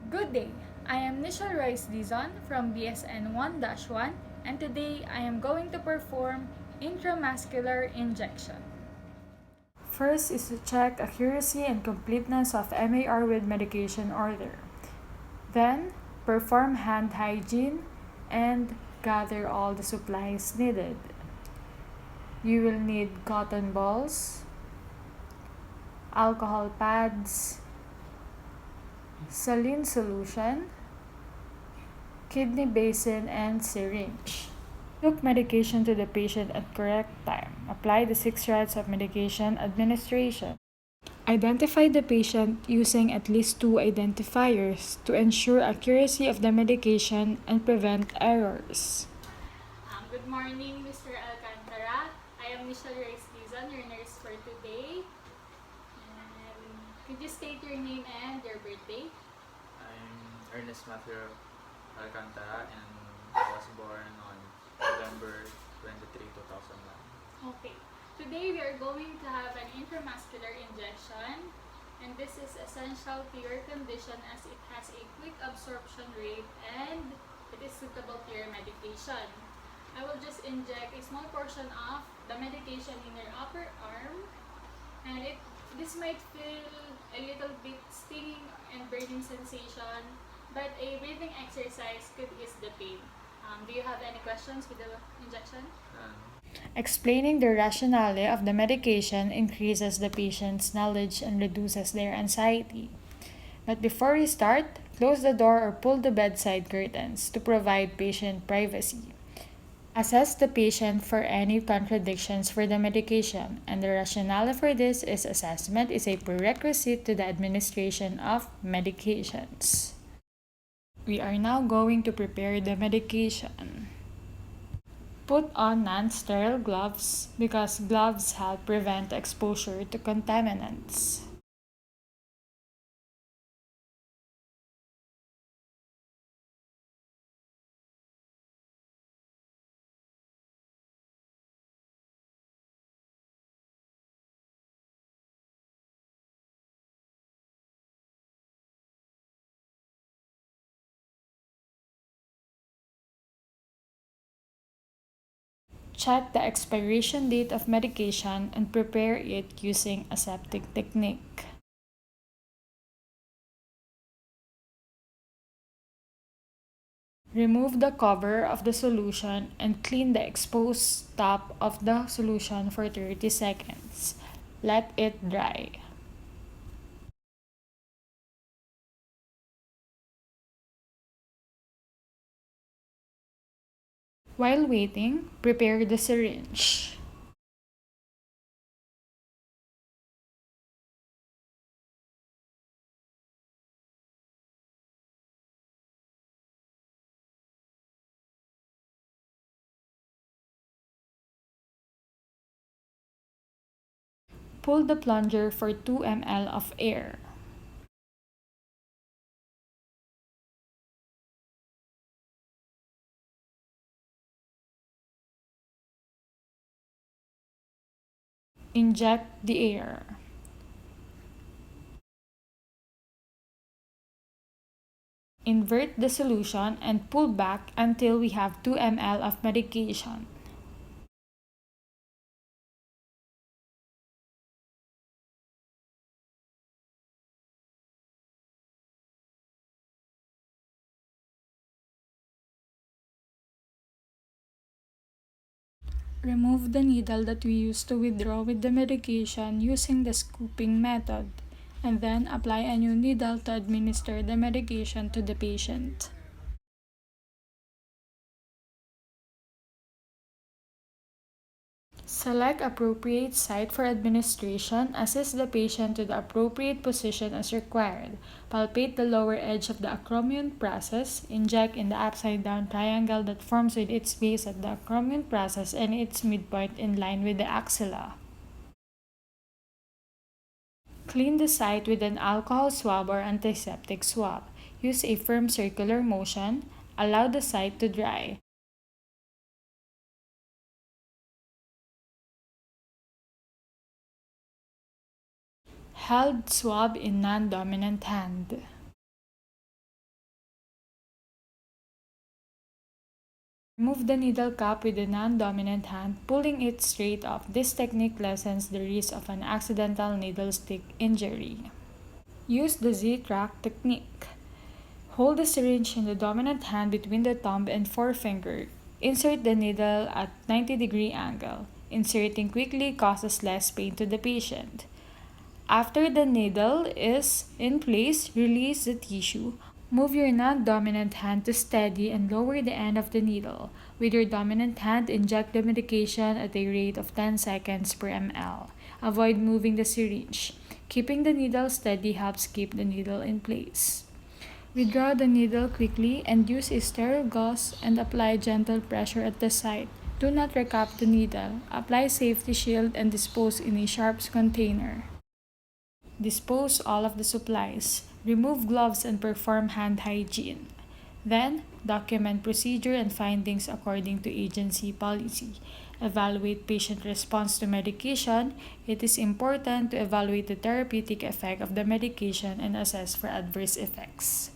Good day, I am Nishal Rice Dizon from BSN 1-1 and today I am going to perform intramuscular injection. First is to check accuracy and completeness of MAR with medication order. Then, perform hand hygiene and gather all the supplies needed. You will need cotton balls, alcohol pads, saline solution, kidney basin, and syringe. Took medication to the patient at correct time. Apply the 6 routes of medication administration. Identify the patient using at least 2 identifiers to ensure accuracy of the medication and prevent errors. Good morning, Mr. Alcantara. I am Michelle Reyes Dizon, your nurse for today. And could you state your name and your birthday? I'm Ernest Matthew Alcantara and I was born on November 23, 2001. Okay. Today we are going to have an intramuscular injection, and this is essential to your condition as it has a quick absorption rate and it is suitable to your medication. I will just inject a small portion of the medication in your upper arm, and this might feel a little bit stinging and burning sensation, but a breathing exercise could ease the pain. Do you have any questions with the injection? Explaining the rationale of the medication increases the patient's knowledge and reduces their anxiety. But before we start, close the door or pull the bedside curtains to provide patient privacy. Assess the patient for any contradictions for the medication, and the rationale for this is assessment is a prerequisite to the administration of medications. We are now going to prepare the medication. Put on non-sterile gloves because gloves help prevent exposure to contaminants. Check the expiration date of medication and prepare it using aseptic technique. Remove the cover of the solution and clean the exposed top of the solution for 30 seconds. Let it dry. While waiting, prepare the syringe. Pull the plunger for 2 ml of air. Inject the air. Invert the solution and pull back until we have 2 ml of medication. Remove the needle that we used to withdraw with the medication using the scooping method, and then apply a new needle to administer the medication to the patient. Select appropriate site for administration. Assist the patient to the appropriate position as required. Palpate the lower edge of the acromion process. Inject in the upside down triangle that forms with its base at the acromion process and its midpoint in line with the axilla. Clean the site with an alcohol swab or antiseptic swab. Use a firm circular motion. Allow the site to dry. Held swab in non-dominant hand. Remove the needle cap with the non-dominant hand, pulling it straight off. This technique lessens the risk of an accidental needle stick injury. Use the Z-track technique. Hold the syringe in the dominant hand between the thumb and forefinger. Insert the needle at 90-degree angle. Inserting quickly causes less pain to the patient. After the needle is in place, release the tissue. Move your non-dominant hand to steady and lower the end of the needle. With your dominant hand, inject the medication at a rate of 10 seconds per ml. Avoid moving the syringe. Keeping the needle steady helps keep the needle in place. Withdraw the needle quickly and use a sterile gauze and apply gentle pressure at the site. Do not recap the needle. Apply safety shield and dispose in a sharps container. Dispose all of the supplies. Remove gloves and perform hand hygiene. Then, document procedure and findings according to agency policy. Evaluate patient response to medication. It is important to evaluate the therapeutic effect of the medication and assess for adverse effects.